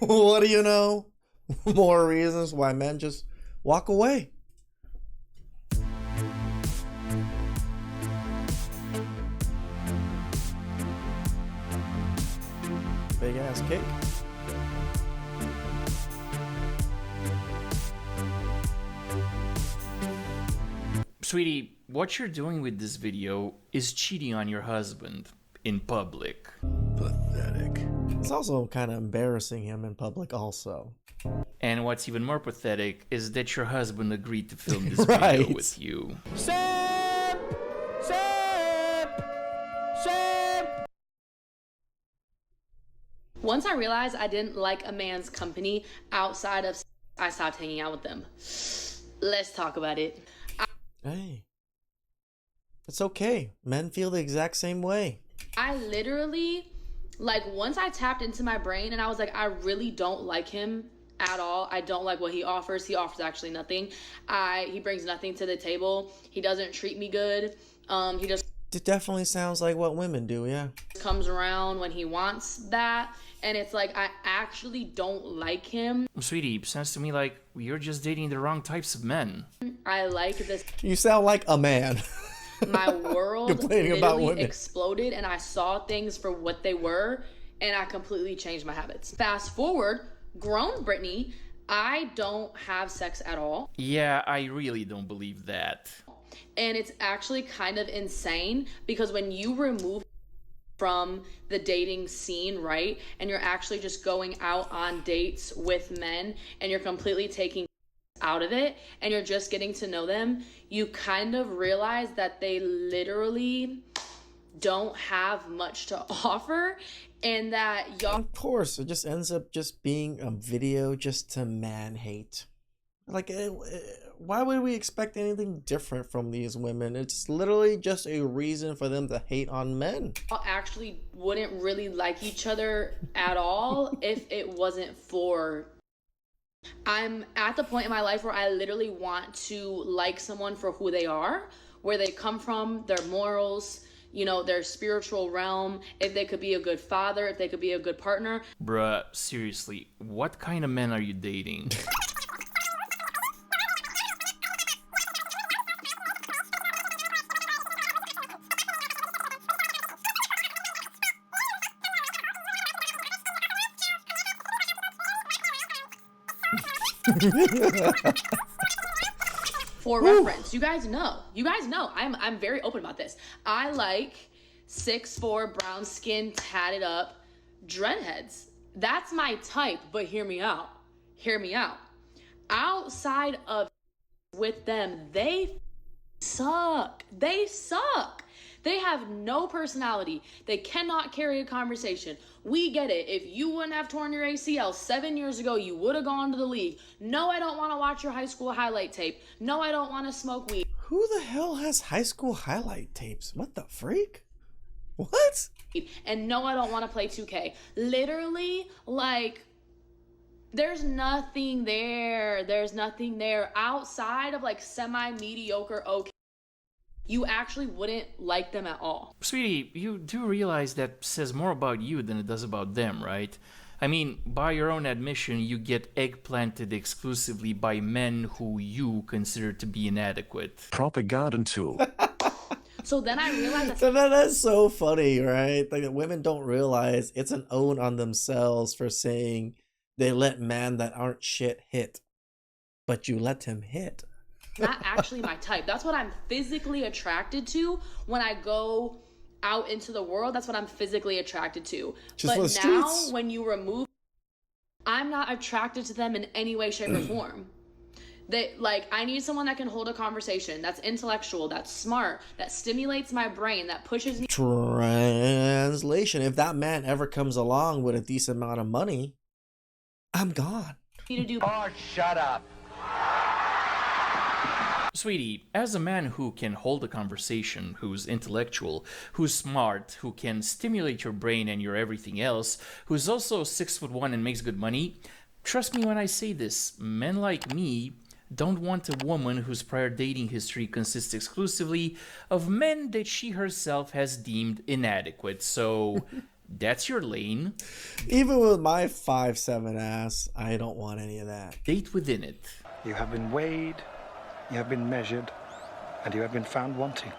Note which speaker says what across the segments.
Speaker 1: What do you know? More reasons why men just walk away. Big ass cake.
Speaker 2: Sweetie, what you're doing with this video is cheating on your husband in public.
Speaker 1: Pathetic. It's also kind of embarrassing him in public also.
Speaker 2: And what's even more pathetic is that your husband agreed to film this
Speaker 1: Right.
Speaker 2: video with you.
Speaker 3: Sam! Sam! Sam!
Speaker 4: Once I realized I didn't like a man's company outside of I stopped hanging out with them. Let's talk about it.
Speaker 1: Hey. It's okay. Men feel the exact same way.
Speaker 4: I literally, like, once I tapped into my brain and I was like, I really don't like him at all. I don't like what he offers. He offers actually nothing. He brings nothing to the table. He doesn't treat me good. He just
Speaker 1: It definitely sounds like what women do, yeah.
Speaker 4: comes around when he wants that. And it's like, I actually don't like him.
Speaker 2: Sweetie, sounds to me like you're just dating the wrong types of men.
Speaker 4: I like this.
Speaker 1: You sound like a man.
Speaker 4: My world
Speaker 1: Complaining about
Speaker 4: literally
Speaker 1: women.
Speaker 4: exploded and I saw things for what they were and I completely changed my habits. Fast forward, grown Brittany, I don't have sex at all.
Speaker 2: Yeah, I really don't believe that.
Speaker 4: And it's actually kind of insane because when you remove from the dating scene, right, and you're actually just going out on dates with men and you're completely taking out of it and you're just getting to know them, you kind of realize that they literally don't have much to offer and that y'all
Speaker 1: Of course, it just ends up just being a video just to man hate. Like, why would we expect anything different from these women? It's literally just a reason for them to hate on men.
Speaker 4: actually wouldn't really like each other at all if it wasn't for I'm at the point in my life where I literally want to like someone for who they are, where they come from, their morals, you know, their spiritual realm, if they could be a good father, if they could be a good partner.
Speaker 2: Bruh, seriously, what kind of men are you dating?
Speaker 4: For reference, you guys know, I'm very open about this. I like 6'4", brown skin, tatted up, dreadheads. That's my type, but hear me out. Outside of with them, they suck. They have no personality. They cannot carry a conversation. We get it. If you wouldn't have torn your ACL 7 years ago, you would have gone to the league. No, I don't want to watch your high school highlight tape. No, I don't want to smoke weed.
Speaker 1: Who the hell has high school highlight tapes? What the freak? What?
Speaker 4: And no, I don't want to play 2K. Literally, like, there's nothing there. Outside of like semi-mediocre, okay. You actually wouldn't like them at all.
Speaker 2: Sweetie, you do realize that says more about you than it does about them, right? I mean, by your own admission, you get eggplanted exclusively by men who you consider to be inadequate.
Speaker 5: Propaganda tool.
Speaker 4: So then I realized
Speaker 1: So that's so funny, right? Like, women don't realize it's an own on themselves for saying they let men that aren't shit hit, but you let him hit.
Speaker 4: not actually my type. That's what I'm physically attracted to when I go out into the world. That's what I'm physically attracted to.
Speaker 1: Just for
Speaker 4: but
Speaker 1: the
Speaker 4: now,
Speaker 1: streets.
Speaker 4: when you remove, I'm not attracted to them in any way, shape, or form. I need someone that can hold a conversation, that's intellectual, that's smart, that stimulates my brain, that pushes me.
Speaker 1: Translation: if that man ever comes along with a decent amount of money, I'm gone.
Speaker 4: To do
Speaker 3: Oh, shut up.
Speaker 2: Sweetie, as a man who can hold a conversation, who's intellectual, who's smart, who can stimulate your brain and your everything else, who's also 6'1" and makes good money, trust me when I say this, men like me don't want a woman whose prior dating history consists exclusively of men that she herself has deemed inadequate. So That's your lane.
Speaker 1: Even with my 5'7" ass, I don't want any of that.
Speaker 2: Date within it.
Speaker 5: You have been weighed, you have been measured, and you have been found wanting.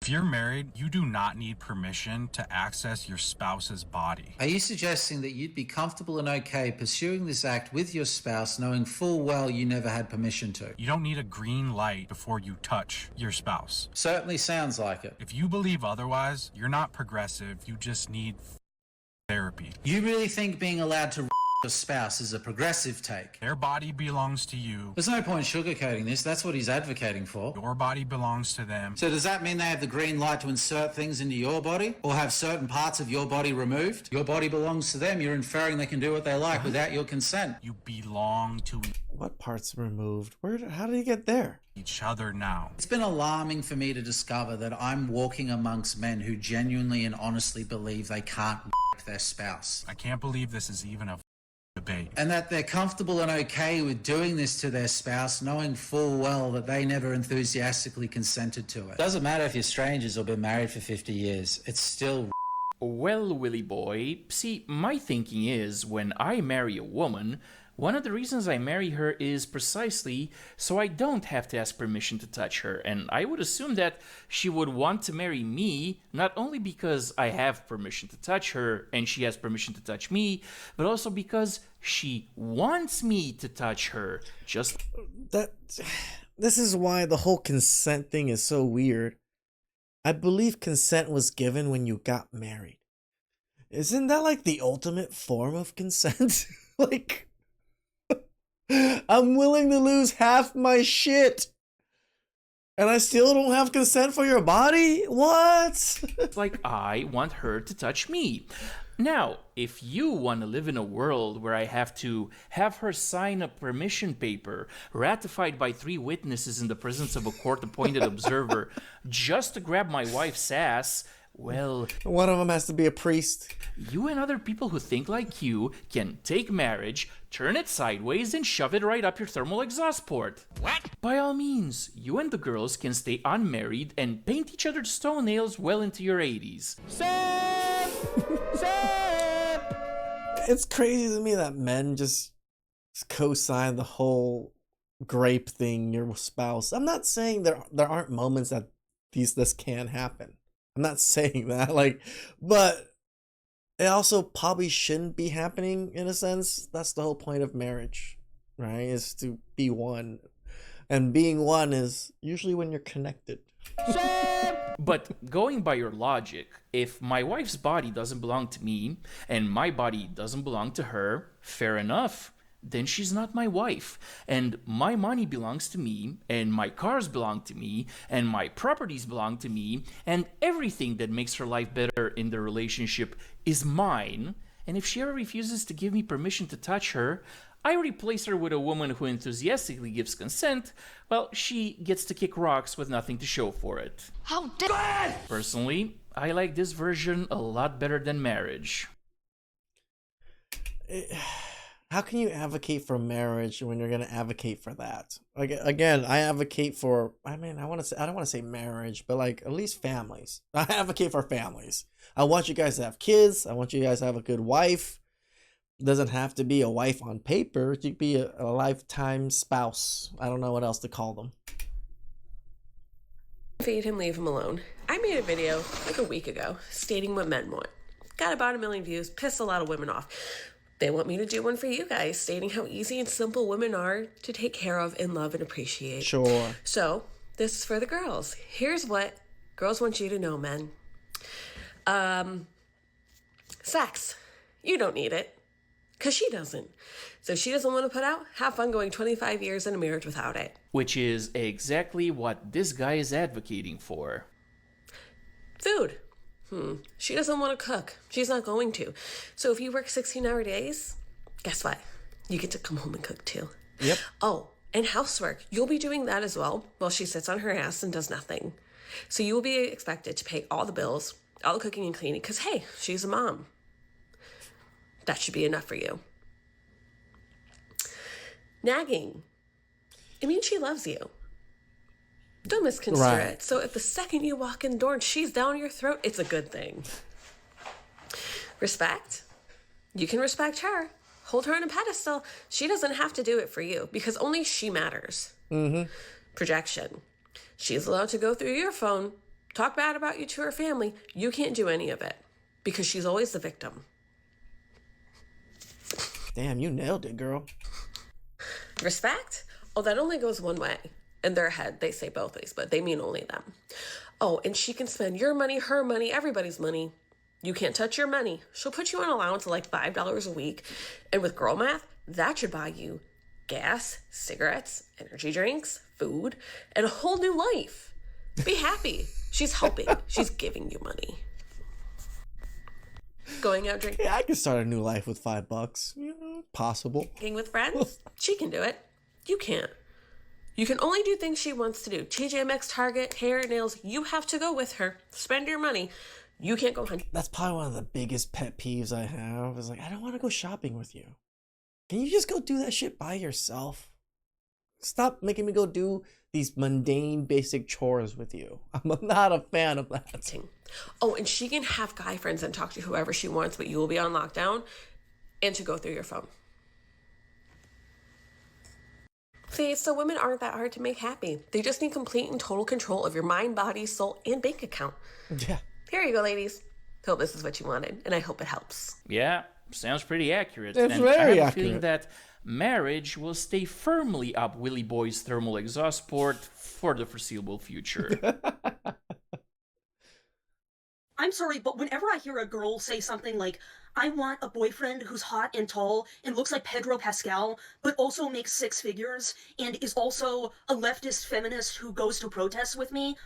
Speaker 6: If you're married, you do not need permission to access your spouse's body.
Speaker 7: Are you suggesting that you'd be comfortable and okay pursuing this act with your spouse knowing full well you never had permission to?
Speaker 6: You don't need a green light before you touch your spouse.
Speaker 7: Certainly sounds like it.
Speaker 6: If you believe otherwise, you're not progressive, you just need therapy.
Speaker 7: You really think being allowed to your spouse is a progressive take?
Speaker 6: Their body belongs to you.
Speaker 7: There's no point sugarcoating this. That's what he's advocating for.
Speaker 6: Your body belongs to them.
Speaker 7: So does that mean they have the green light to insert things into your body or have certain parts of your body removed? Your body belongs to them. You're inferring they can do what they like without your consent.
Speaker 6: You belong to
Speaker 1: What parts removed? How did he get there?
Speaker 6: each other now.
Speaker 7: It's been alarming for me to discover that I'm walking amongst men who genuinely and honestly believe they can't their spouse.
Speaker 6: I can't believe this is even a debate.
Speaker 7: And that they're comfortable and okay with doing this to their spouse, knowing full well that they never enthusiastically consented to it. Doesn't matter if you're strangers or been married for 50 years. It's still
Speaker 2: Well, Willy boy, see, my thinking is when I marry a woman, one of the reasons I marry her is precisely so I don't have to ask permission to touch her, and I would assume that she would want to marry me not only because I have permission to touch her and she has permission to touch me, but also because she wants me to touch her.
Speaker 1: This is why the whole consent thing is so weird. I believe consent was given when you got married. Isn't that like the ultimate form of consent? Like, I'm willing to lose half my shit and I still don't have consent for your body? What?
Speaker 2: Like I want her to touch me. Now, if you want to live in a world where I have to have her sign a permission paper ratified by 3 witnesses in the presence of a court-appointed observer just to grab my wife's ass, well,
Speaker 1: one of them has to be a priest.
Speaker 2: You and other people who think like you can take marriage, turn it sideways, and shove it right up your thermal exhaust port. What? By all means, you and the girls can stay unmarried and paint each other's toenails well into your 80s.
Speaker 1: It's crazy to me that men just co-sign the whole grape thing, your spouse. I'm not saying there aren't moments that this can happen. I'm not saying that, but it also probably shouldn't be happening in a sense. That's the whole point of marriage, right? Is to be one. And being one is usually when you're connected.
Speaker 2: But going by your logic, if my wife's body doesn't belong to me and my body doesn't belong to her, fair enough. Then she's not my wife, and my money belongs to me, and my cars belong to me, and my properties belong to me, and everything that makes her life better in the relationship is mine. And if she ever refuses to give me permission to touch her, I replace her with a woman who enthusiastically gives consent. Well, she gets to kick rocks with nothing to show for it.
Speaker 3: How dare!
Speaker 2: Personally, I like this version a lot better than marriage.
Speaker 1: How can you advocate for marriage when you're going to advocate for that? Like, again, I advocate for, I don't want to say marriage, but like at least families. I advocate for families. I want you guys to have kids. I want you guys to have a good wife. It doesn't have to be a wife on paper. It could be a lifetime spouse. I don't know what else to call them.
Speaker 8: Feed him, leave him alone. I made a video like a week ago stating what men want. Got about 1 million views, pissed a lot of women off. They want me to do one for you guys, stating how easy and simple women are to take care of and love and appreciate.
Speaker 1: Sure.
Speaker 8: So, this is for the girls. Here's what girls want you to know, men. Sex. You don't need it. Because she doesn't. So if she doesn't want to put out, have fun going 25 years in a marriage without it.
Speaker 2: Which is exactly what this guy is advocating for.
Speaker 8: Food. She doesn't want to cook. She's not going to. So if you work 16-hour days, guess what? You get to come home and cook too.
Speaker 1: Yep.
Speaker 8: Oh, and housework. You'll be doing that as well while she sits on her ass and does nothing. So you will be expected to pay all the bills, all the cooking and cleaning, because hey, she's a mom. That should be enough for you. Nagging. It means she loves you. Don't misconstrue
Speaker 1: Right.
Speaker 8: it. So if the second you walk in the door and she's down your throat, it's a good thing. Respect. You can respect her. Hold her on a pedestal. She doesn't have to do it for you because only she matters. Projection. She's allowed to go through your phone, talk bad about you to her family. You can't do any of it because she's always the victim.
Speaker 1: Damn, you nailed it, girl.
Speaker 8: Respect? Oh, that only goes one way. In their head, they say both ways, but they mean only them. Oh, and she can spend your money, her money, everybody's money. You can't touch your money. She'll put you on allowance of like $5 a week. And with girl math, that should buy you gas, cigarettes, energy drinks, food, and a whole new life. Be happy. She's helping. She's giving you money. Going out drinking
Speaker 1: Yeah, I could start a new life with $5. Possible.
Speaker 8: with friends? She can do it. You can't. You can only do things she wants to do. TJ Maxx, Target, hair, nails. You have to go with her. Spend your money. You can't go hunting.
Speaker 1: That's probably one of the biggest pet peeves I have. Is like, I don't want to go shopping with you. Can you just go do that shit by yourself? Stop making me go do these mundane, basic chores with you. I'm not a fan of that.
Speaker 8: Oh, and she can have guy friends and talk to whoever she wants, but you will be on lockdown and to go through your phone. See, so women aren't that hard to make happy. They just need complete and total control of your mind, body, soul, and bank account.
Speaker 1: Yeah.
Speaker 8: Here you go, ladies. Hope this is what you wanted, and I hope it helps.
Speaker 2: Yeah, sounds pretty accurate.
Speaker 1: It's
Speaker 2: and
Speaker 1: very
Speaker 2: I have a
Speaker 1: accurate.
Speaker 2: feeling that marriage will stay firmly up Willy Boy's thermal exhaust port for the foreseeable future.
Speaker 9: I'm sorry, but whenever I hear a girl say something like, I want a boyfriend who's hot and tall and looks like Pedro Pascal, but also makes six figures and is also a leftist feminist who goes to protests with me,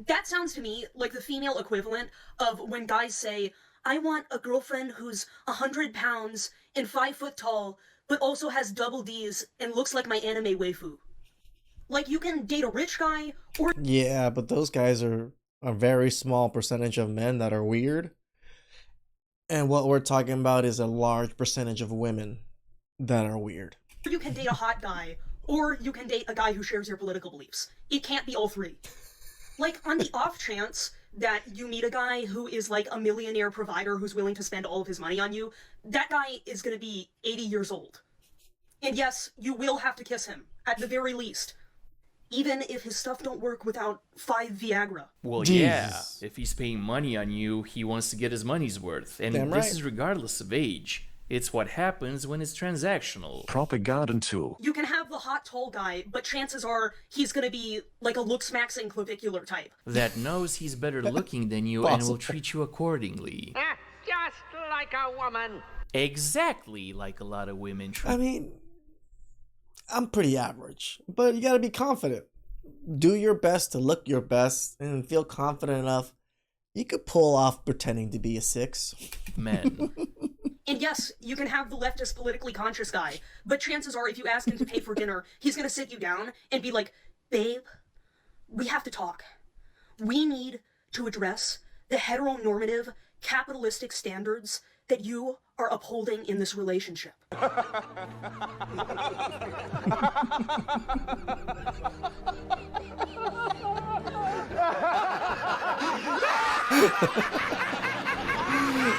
Speaker 9: that sounds to me like the female equivalent of when guys say, I want a girlfriend who's 100 pounds and 5 foot tall, but also has double D's and looks like my anime waifu. Like, you can date a rich guy, or...
Speaker 1: Yeah, but those guys are a very small percentage of men that are weird. And what we're talking about is a large percentage of women that are weird.
Speaker 9: you can date a hot guy, or you can date a guy who shares your political beliefs. It can't be all three. Like, on the off chance that you meet a guy who is like a millionaire provider who's willing to spend all of his money on you, that guy is gonna be 80 years old. And yes, you will have to kiss him, at the very least. Even if his stuff don't work without 5 Viagra.
Speaker 2: Well,
Speaker 1: Jesus.
Speaker 2: yeah, if he's paying money on you, he wants to get his money's worth. And
Speaker 1: Damn
Speaker 2: this
Speaker 1: right.
Speaker 2: is regardless of age. It's what happens when it's transactional.
Speaker 10: Propaganda tool.
Speaker 9: You can have the hot tall guy, but chances are he's gonna be like a looks-maxing clavicular type.
Speaker 2: That knows he's better looking than you and will
Speaker 1: Possible.
Speaker 2: treat you accordingly.
Speaker 3: Just like a woman.
Speaker 2: Exactly like a lot of women treat.
Speaker 1: I mean, I'm pretty average, but you gotta be confident. Do your best to look your best and feel confident enough. You could pull off pretending to be a 6.
Speaker 2: Men.
Speaker 9: And yes, you can have the leftist politically conscious guy, but chances are if you ask him to pay for dinner, he's gonna sit you down and be like, babe, we have to talk. We need to address the heteronormative, capitalistic standards that you are upholding in this relationship.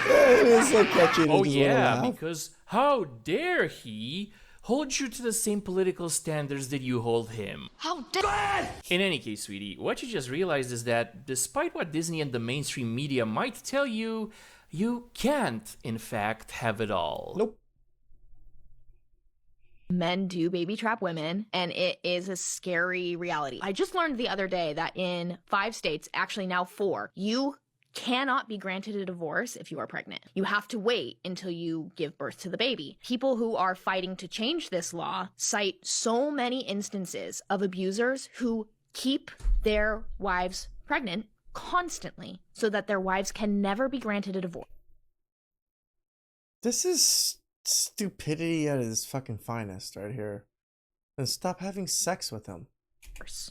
Speaker 1: It is so catchy. to
Speaker 2: Oh
Speaker 1: just wanna
Speaker 2: yeah,
Speaker 1: laugh.
Speaker 2: because how dare he hold you to the same political standards that you hold him?
Speaker 3: How dare!
Speaker 2: In any case, sweetie, what you just realized is that despite what Disney and the mainstream media might tell you, you can't, in fact, have it all.
Speaker 1: Nope.
Speaker 11: Men do baby trap women, and it is a scary reality. I just learned the other day that in 5 states, actually now 4, you cannot be granted a divorce if you are pregnant. You have to wait until you give birth to the baby. People who are fighting to change this law cite so many instances of abusers who keep their wives pregnant constantly so that their wives can never be granted a divorce.
Speaker 1: This is stupidity at its fucking finest right here. And stop having sex with him.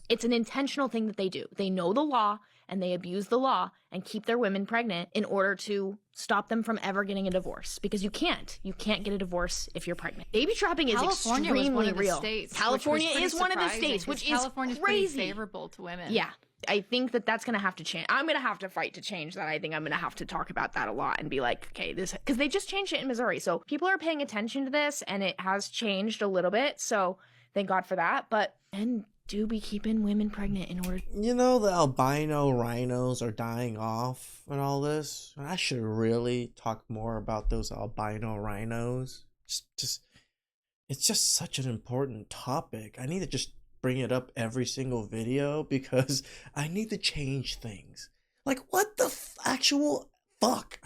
Speaker 11: It's an intentional thing that they do. They know the law and they abuse the law and keep their women pregnant in order to stop them from ever getting a divorce, because you can't get a divorce if you're pregnant. Baby trapping is
Speaker 10: California was
Speaker 11: extremely
Speaker 10: one of the
Speaker 11: real.
Speaker 10: states,
Speaker 11: California
Speaker 10: which was
Speaker 11: is one of the
Speaker 10: surprising,
Speaker 11: states, which is
Speaker 10: California's
Speaker 11: crazy.
Speaker 10: pretty favorable to women.
Speaker 11: Yeah. I think that's going to have to change. I'm going to have to fight to change that. I think I'm going to have to talk about that a lot and be like, okay, this, because they just changed it in Missouri. So people are paying attention to this, and it has changed a little bit. So thank God for that. But, and do be keeping women pregnant in order.
Speaker 1: You know, the albino rhinos are dying off and all this. And I should really talk more about those albino rhinos. It's just such an important topic. I need to just bring it up every single video because I need to change things. Like, what the actual fuck?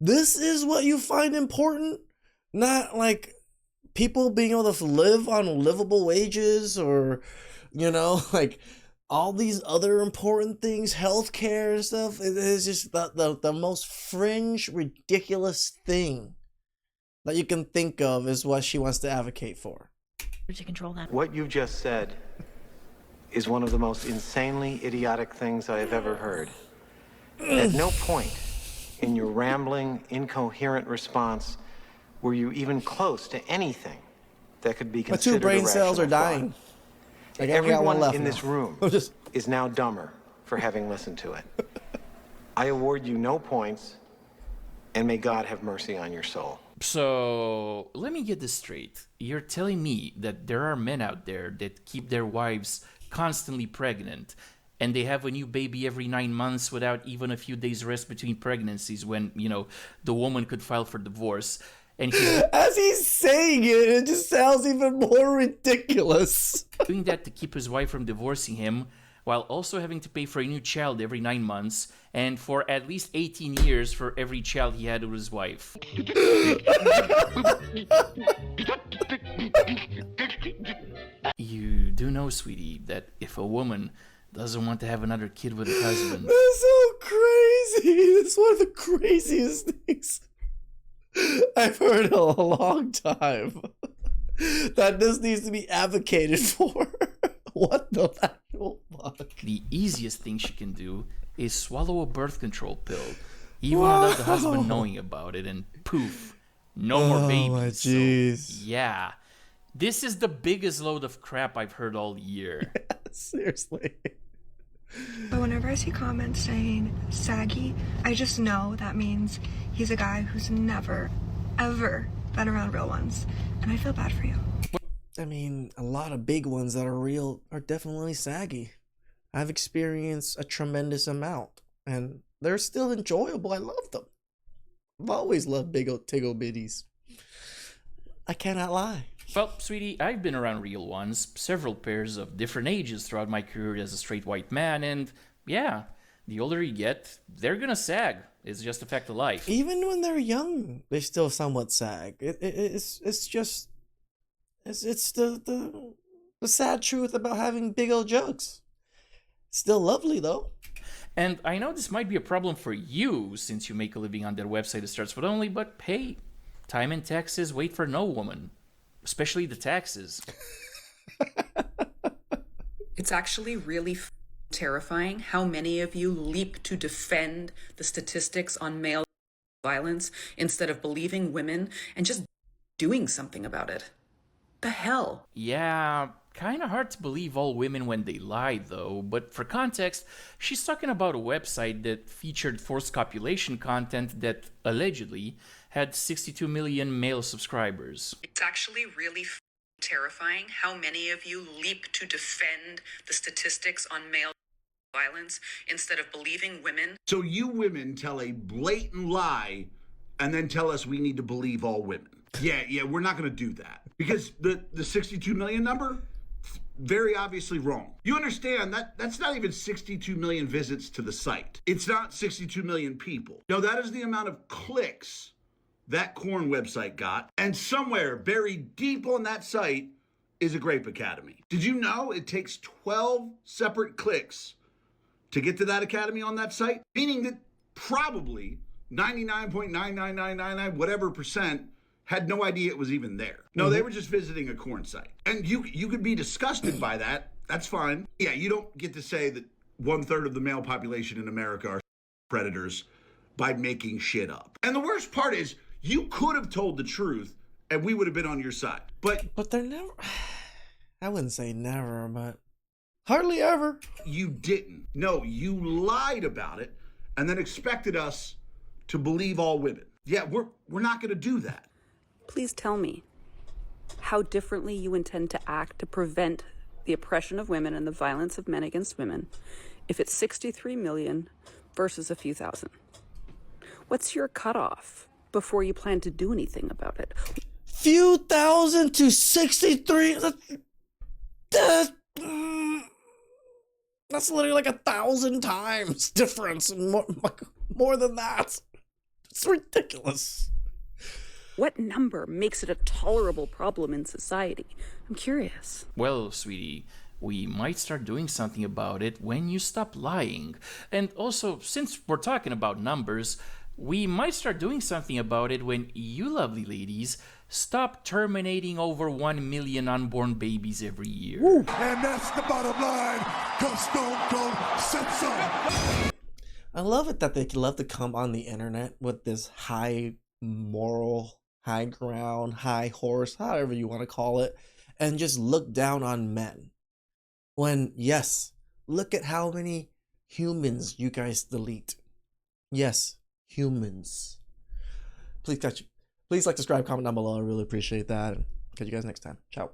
Speaker 1: This is what you find important? Not like people being able to live on livable wages, or, you know, like all these other important things, healthcare and stuff. It is just the most fringe, ridiculous thing that you can think of is what she wants to advocate for.
Speaker 11: To control them.
Speaker 12: What you just said is one of the most insanely idiotic things I have ever heard. At no point in your rambling, incoherent response were you even close to anything that could be
Speaker 1: My
Speaker 12: considered
Speaker 1: 2 brain cells are dying. Like I got one
Speaker 12: Everyone
Speaker 1: left
Speaker 12: in
Speaker 1: now.
Speaker 12: this room is now dumber for having listened to it. I award you no points, and may God have mercy on your soul.
Speaker 2: So, let me get this straight. You're telling me that there are men out there that keep their wives constantly pregnant, and they have a new baby every 9 months without even a few days rest between pregnancies when, you know, the woman could file for divorce. And
Speaker 1: as he's saying it, it just sounds even more ridiculous.
Speaker 2: Doing that to keep his wife from divorcing him, while also having to pay for a new child every 9 months, and for at least 18 years for every child he had with his wife. You do know, sweetie, that if a woman doesn't want to have another kid with her husband...
Speaker 1: That's so crazy. It's one of the craziest things I've heard in a long time. That this needs to be advocated for. What the actual fuck?
Speaker 2: The easiest thing she can do is swallow a birth control pill, even without the husband knowing about it, and poof, no more babies.
Speaker 1: Oh my jeez.
Speaker 2: So, yeah, this is the biggest load of crap I've heard all year.
Speaker 1: Yeah, seriously.
Speaker 13: But whenever I see comments saying saggy, I just know that means he's a guy who's never, ever been around real ones. And I feel bad for you.
Speaker 1: I mean, a lot of big ones that are real are definitely saggy. I've experienced a tremendous amount, and they're still enjoyable. I love them. I've always loved big old tiggle bitties. I cannot lie.
Speaker 2: Well, sweetie, I've been around real ones, several pairs of different ages throughout my career as a straight white man, and yeah, the older you get, they're gonna sag. It's just a fact of life.
Speaker 1: Even when they're young, they still somewhat sag. It's the sad truth about having big old jugs. Still lovely though.
Speaker 2: And I know this might be a problem for you since you make a living on their website that starts with only, but hey, time and taxes wait for no woman. Especially the taxes.
Speaker 14: It's actually really terrifying how many of you leap to defend the statistics on male violence instead of believing women and just doing something about it. The hell?
Speaker 2: Yeah, kind of hard to believe all women when they lie, though. But for context, she's talking about a website that featured forced copulation content that allegedly had 62 million male subscribers.
Speaker 14: It's actually really terrifying how many of you leap to defend the statistics on male violence instead of believing women.
Speaker 15: So you women tell a blatant lie and then tell us we need to believe all women. Yeah, we're not going to do that. Because the 62 million number, very obviously wrong. You understand that's not even 62 million visits to the site. It's not 62 million people. No, that is the amount of clicks that corn website got. And somewhere buried deep on that site is a Grape Academy. Did you know it takes 12 separate clicks to get to that academy on that site? Meaning that probably 99.99999 whatever percent had no idea it was even there. No, they were just visiting a corn site. And you could be disgusted by that. That's fine. Yeah, you don't get to say that 1/3 of the male population in America are predators by making shit up. And the worst part is, you could have told the truth and we would have been on your side. But
Speaker 1: they're never, I wouldn't say never, but hardly ever.
Speaker 15: You didn't. No, you lied about it and then expected us to believe all women. Yeah, we're not going to do that.
Speaker 10: Please tell me how differently you intend to act to prevent the oppression of women and the violence of men against women if it's 63 million versus a few thousand. What's your cutoff before you plan to do anything about it?
Speaker 1: Few thousand to 63. That's literally like 1,000 times difference. More than that. It's ridiculous.
Speaker 10: What number makes it a tolerable problem in society? I'm curious.
Speaker 2: Well, sweetie, we might start doing something about it when you stop lying. And also, since we're talking about numbers, we might start doing something about it when you lovely ladies stop terminating over 1 million unborn babies every year.
Speaker 16: Woo. And that's the bottom line, because Stone Cold said so.
Speaker 1: I love it that they love to come on the internet with this high moral, high ground, high horse, however you want to call it, and just look down on men. When, yes, look at how many humans you guys delete. Yes, humans. Please like, subscribe, comment down below. I really appreciate that. And catch you guys next time. Ciao.